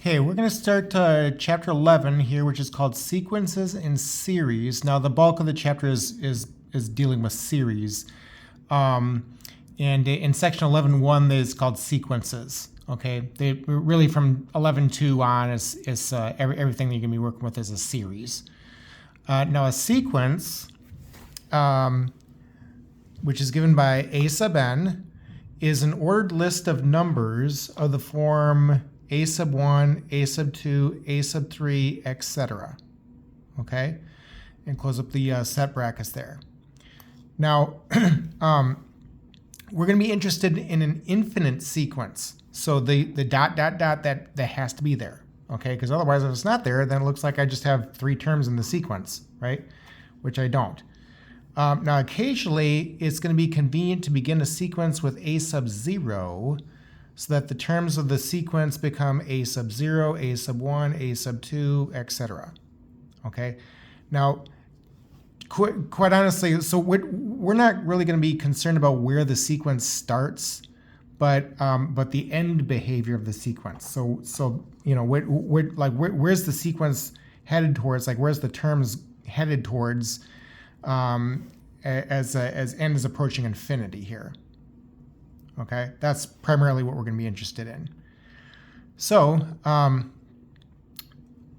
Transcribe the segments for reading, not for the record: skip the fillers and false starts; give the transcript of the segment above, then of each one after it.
Okay, we're going to start chapter 11 here, which is called Sequences and Series. Now, the bulk of the chapter is dealing with series. And in section 11.1, it's called Sequences. Okay, they really from 11.2 on is everything that you're going to be working with is a series. Now, a sequence, which is given by a sub n, is an ordered list of numbers of the form a sub 1, a sub 2, a sub 3, etc. Okay? And close up the set brackets there. Now, we're going to be interested in an infinite sequence. So the dot, dot, dot, that has to be there. Okay? Because otherwise, if it's not there, then it looks like I just have 3 terms in the sequence, right? Which I don't. Now, occasionally, it's going to be convenient to begin a sequence with a sub 0 so that the terms of the sequence become a sub 0, a sub 1, a sub 2, etc. Okay? Now, quite honestly, so we're not really going to be concerned about where the sequence starts, but the end behavior of the sequence. So you know, where's the sequence headed towards? Like, where's the terms headed towards? As n is approaching infinity here. Okay, that's primarily what we're going to be interested in. So,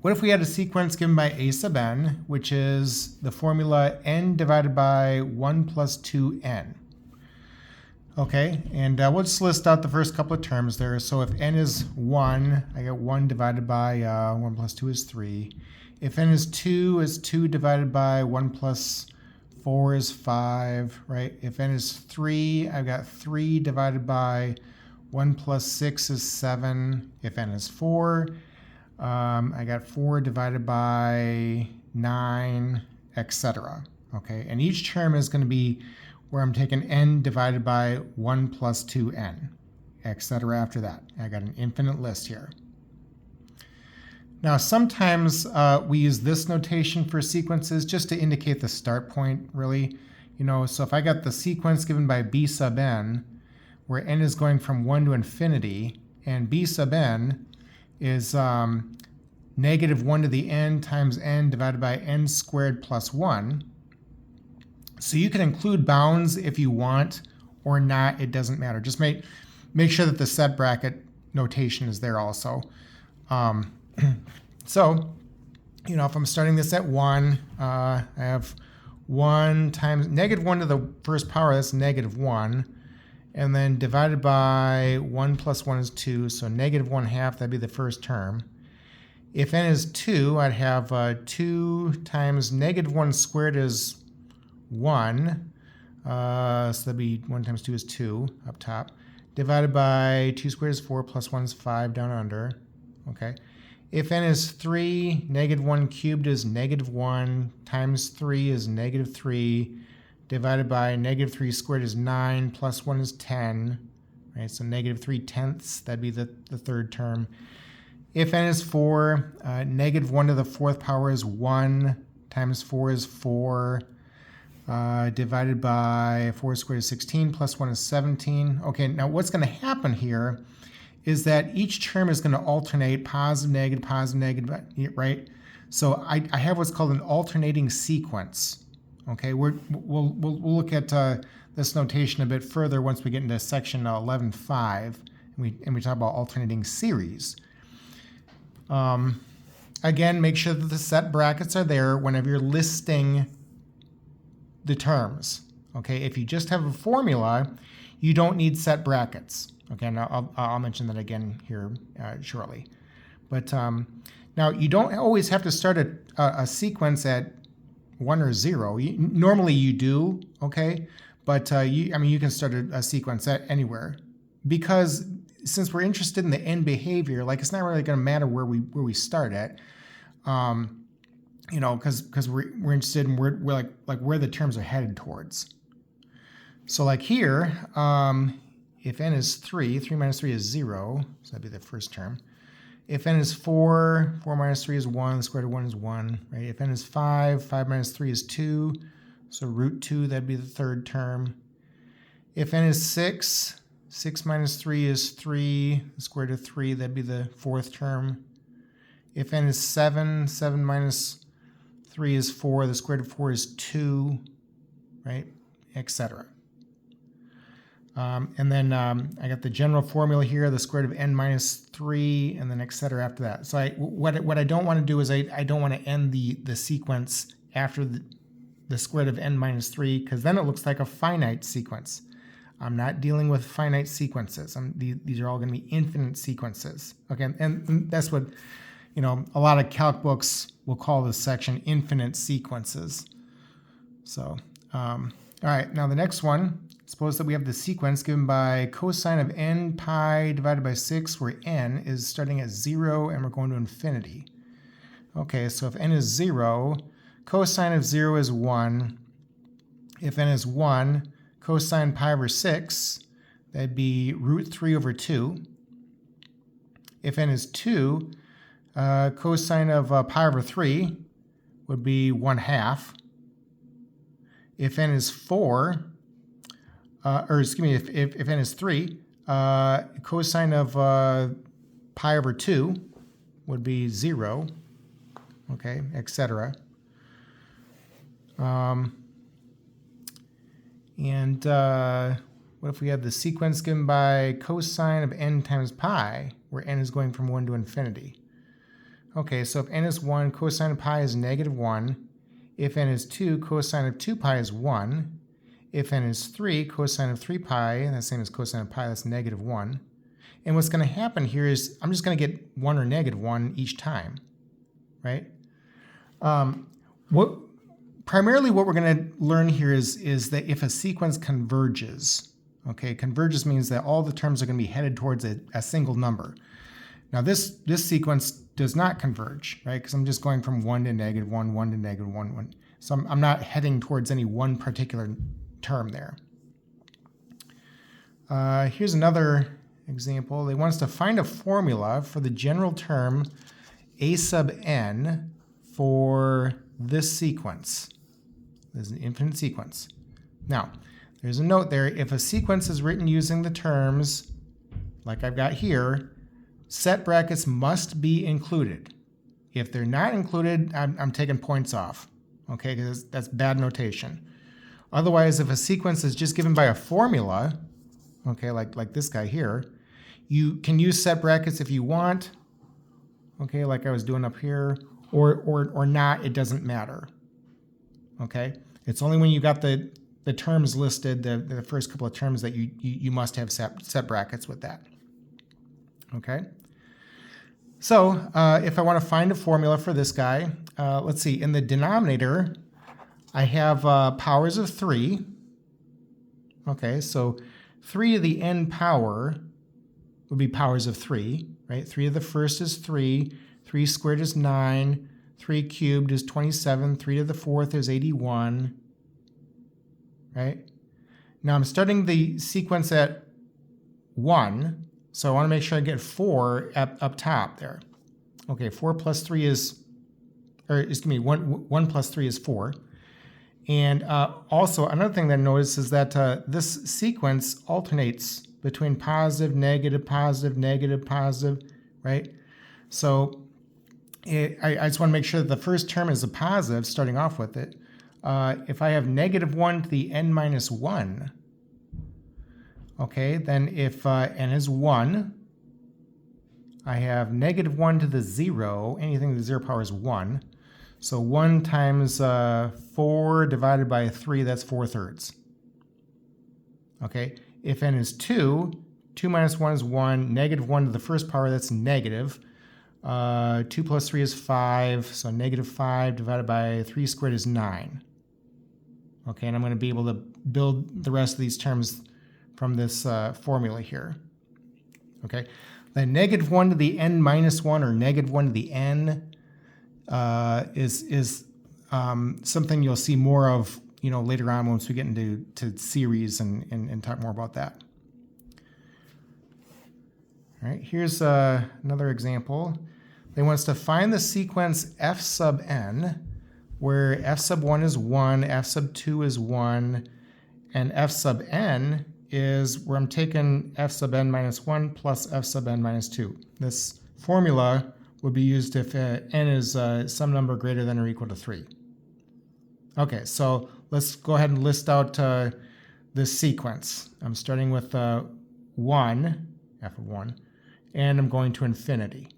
what if we had a sequence given by a sub n, which is the formula n divided by 1 plus 2n? Okay, and we'll just list out the first couple of terms there. So if n is 1, I get 1 divided by 1 plus 2 is 3. If n is 2 divided by 1 plus 4 is 5, right? If n is 3, I've got 3 divided by 1 plus 6 is 7. If n is 4, I got 4 divided by 9, etc. Okay, and each term is going to be where I'm taking n divided by 1 plus 2n, etc. after that. I got an infinite list here. Now, sometimes we use this notation for sequences just to indicate the start point, really. You know, so if I got the sequence given by b sub n, where n is going from 1 to infinity, and b sub n is negative 1 to the n times n divided by n squared plus 1. So you can include bounds if you want or not. It doesn't matter. Just make sure that the set bracket notation is there also. So, you know, if I'm starting this at 1, I have 1 times negative 1 to the first power, that's negative 1. And then divided by 1 plus 1 is 2, so negative 1/2, that'd be the first term. If n is 2, I'd have 2 times negative 1 squared is 1. So that'd be 1 times 2 is 2 up top. Divided by 2 squared is 4, plus 1 is 5 down under. Okay. If n is 3, negative 1 cubed is negative 1, times 3 is negative 3, divided by negative 3 squared is 9, plus 1 is 10, right? So negative 3/10, that'd be the third term. If n is 4, negative 1 to the fourth power is 1, times 4 is 4, divided by 4 squared is 16, plus 1 is 17. Okay, now what's going to happen here is that each term is going to alternate positive, negative, right? So I have what's called an alternating sequence. Okay, we'll look at this notation a bit further once we get into section 11.5, and we talk about alternating series. Again, make sure that the set brackets are there whenever you're listing the terms. Okay, if you just have a formula, you don't need set brackets. Okay, now I'll mention that again here shortly. But now you don't always have to start a sequence at 1 or 0. Normally you do, okay? But you can start a sequence at anywhere, because since we're interested in the end behavior, like it's not really going to matter where we start at, you know, because we're interested in where the terms are headed towards. So like here. If n is 3, 3 minus 3 is 0, so that'd be the first term. If n is 4, 4 minus 3 is 1, the square root of 1 is 1, right? If n is 5, 5 minus 3 is 2, so root 2, that'd be the third term. If n is 6, 6 minus 3 is 3, the square root of 3, that'd be the fourth term. If n is 7, 7 minus 3 is 4, the square root of 4 is 2, right, etc. And then I got the general formula here, the square root of n minus 3, and then etc. after that. So what I don't want to do is I don't want to end the sequence after the square root of n minus 3, because then it looks like a finite sequence. I'm not dealing with finite sequences. These are all going to be infinite sequences. Okay, and that's what, you know, a lot of calc books will call this section infinite sequences. So, all right, now the next one, suppose that we have the sequence given by cosine of n pi divided by 6, where n is starting at 0 and we're going to infinity. Okay, so if n is 0, cosine of 0 is 1. If n is 1, cosine pi over 6, that'd be root 3 over 2. If n is 2, cosine of pi over 3 would be 1/2. If n is 4, or excuse me, if n is 3, cosine of pi over 2 would be 0, okay, etc. And what if we have the sequence given by cosine of n times pi, where n is going from 1 to infinity? Okay, so if n is 1, cosine of pi is -1. If n is 2, cosine of 2 pi is 1. If n is 3, cosine of 3 pi, that's the same as cosine of pi, that's -1. And what's going to happen here is I'm just going to get 1 or -1 each time, right? Primarily what we're going to learn here is that if a sequence converges, okay, converges means that all the terms are going to be headed towards a single number. Now this sequence does not converge, right? Because I'm just going from 1 to -1, 1 to -1, 1. So I'm not heading towards any one particular term there. Here's another example. They want us to find a formula for the general term a sub n for this sequence. This is an infinite sequence. Now, there's a note there. If a sequence is written using the terms, like I've got here, set brackets must be included. If they're not included, I'm taking points off, okay, because that's bad notation. Otherwise, if a sequence is just given by a formula, okay, like this guy here, you can use set brackets if you want, okay, like I was doing up here, or not, it doesn't matter, okay? It's only when you got the terms listed, the first couple of terms, that you must have set brackets with that, okay? So if I want to find a formula for this guy, let's see, in the denominator, I have powers of 3. Okay, so 3 to the n power would be powers of 3, right? 3 to the first is 3, 3 squared is 9, 3 cubed is 27, 3 to the fourth is 81, right? Now I'm starting the sequence at 1, so I want to make sure I get 4 up top there. Okay, 4 plus 3 is, or excuse me, 1 plus 3 is 4. And also, another thing that I noticed is that this sequence alternates between positive, negative, positive, negative, positive, right? So I just want to make sure that the first term is a positive, starting off with it. If I have -1 to the n minus 1, okay, then if n is 1, I have -1 to the 0, anything to the 0 power is 1. So 1 times 4 divided by 3, that's 4/3. Okay, if n is 2, 2 minus 1 is 1, -1 to the first power, that's negative. 2 plus 3 is 5, so -5 divided by 3 squared is 9. Okay, and I'm going to be able to build the rest of these terms from this formula here. Okay, then -1 to the n minus 1, or -1 to the n, is something you'll see more of, you know, later on once we get into series and talk more about that. All right, here's another example. They want us to find the sequence f sub n, where f sub 1 is 1, f sub 2 is 1, and f sub n is where I'm taking f sub n minus 1 plus f sub n minus 2. This formula would be used if n is some number greater than or equal to 3. Okay, so let's go ahead and list out this sequence. I'm starting with 1, f of 1, and I'm going to infinity.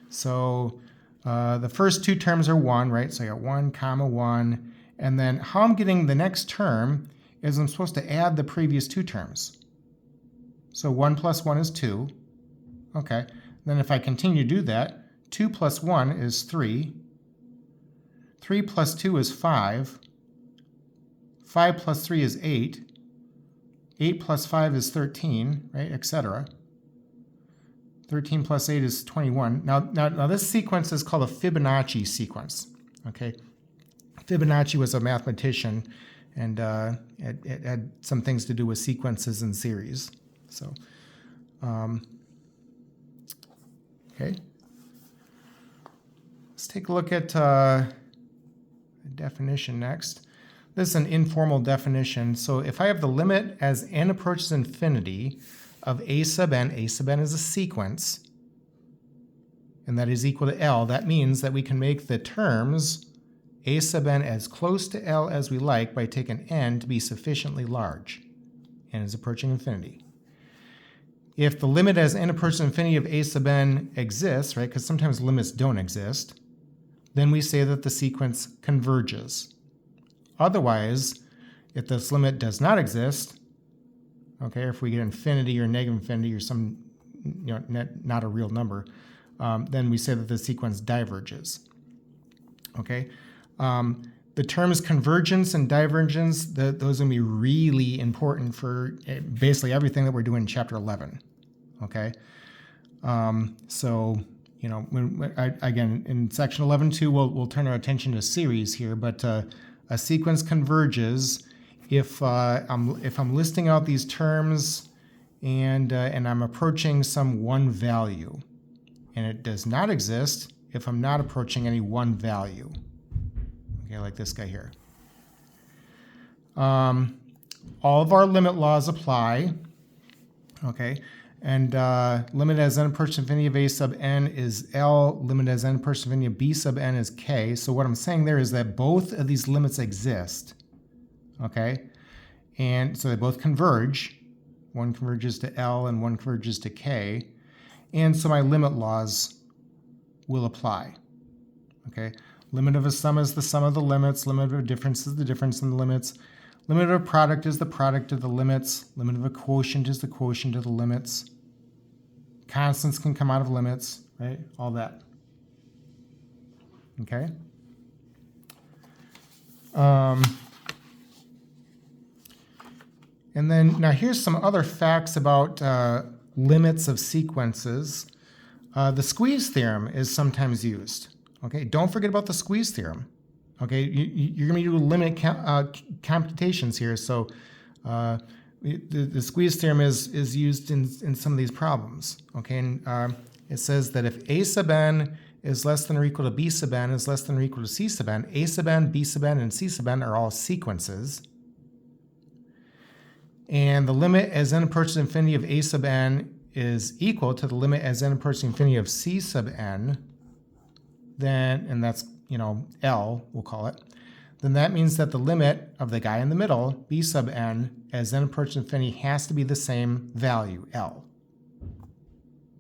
So the first two terms are 1, right? So I got 1, comma 1. And then how I'm getting the next term is I'm supposed to add the previous two terms. So 1 plus 1 is 2. Okay. Then if I continue to do that, 2 plus 1 is 3. 3 plus 2 is 5. 5 plus 3 is 8. 8 plus 5 is 13, right, etc. 13 plus 8 is 21. Now this sequence is called a Fibonacci sequence. Okay, Fibonacci was a mathematician, and it had some things to do with sequences and series. So, okay, let's take a look at the definition next. This is an informal definition. So if I have the limit as n approaches infinity of a sub n is a sequence, and that is equal to L, that means that we can make the terms a sub n as close to L as we like by taking n to be sufficiently large. N is approaching infinity. If the limit as n approaches infinity of a sub n exists, right, because sometimes limits don't exist, then we say that the sequence converges. Otherwise, if this limit does not exist, okay, if we get infinity or negative infinity or some, not a real number, then we say that the sequence diverges. Okay, the terms convergence and divergence, those are going to be really important for basically everything that we're doing in chapter 11. Okay, so again in section 11.2 we'll turn our attention to series here, but a sequence converges if I'm listing out these terms and I'm approaching some one value, and it does not exist if I'm not approaching any one value. Okay, like this guy here. All of our limit laws apply. Okay, and limit as n approaches infinity of a sub n is L, limit as n approaches infinity of b sub n is k. So what I'm saying there is that both of these limits exist. Okay, and so they both converge. One converges to L and one converges to k. And so my limit laws will apply. Okay, limit of a sum is the sum of the limits, limit of a difference is the difference in the limits, limit of a product is the product of the limits, limit of a quotient is the quotient of the limits. Constants can come out of limits, right? All that. Okay. And then now here's some other facts about limits of sequences. The squeeze theorem is sometimes used. Okay, don't forget about the squeeze theorem. Okay, you're going to be doing limit computations here, so the squeeze theorem is used in some of these problems. Okay, and it says that if a sub n is less than or equal to b sub n is less than or equal to c sub n, a sub n, b sub n, and c sub n are all sequences. And the limit as n approaches infinity of a sub n is equal to the limit as n approaches infinity of c sub n, then, and that's, L, we'll call it, then that means that the limit of the guy in the middle, b sub n, as n approaches infinity has to be the same value, L.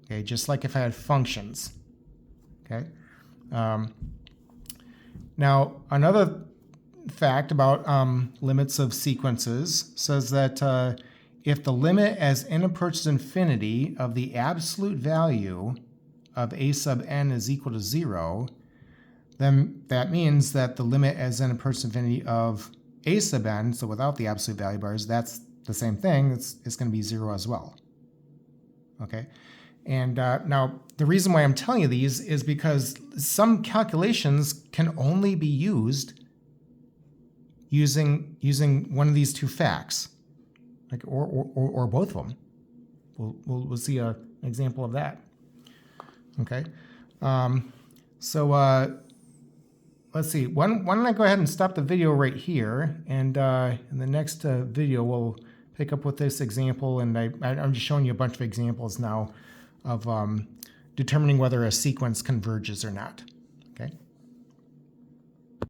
Okay, just like if I had functions. Okay. Now, another fact about limits of sequences says that if the limit as n approaches infinity of the absolute value of a sub n is equal to 0, then that means that the limit as n approaches infinity of a sub n, so without the absolute value bars, that's the same thing, it's going to be 0 as well. Okay, and now the reason why I'm telling you these is because some calculations can only be used using one of these two facts, like or both of them. We'll see an example of that. Okay, so let's see. Why don't I go ahead and stop the video right here, and in the next video we'll pick up with this example, and I'm just showing you a bunch of examples now of determining whether a sequence converges or not. Okay.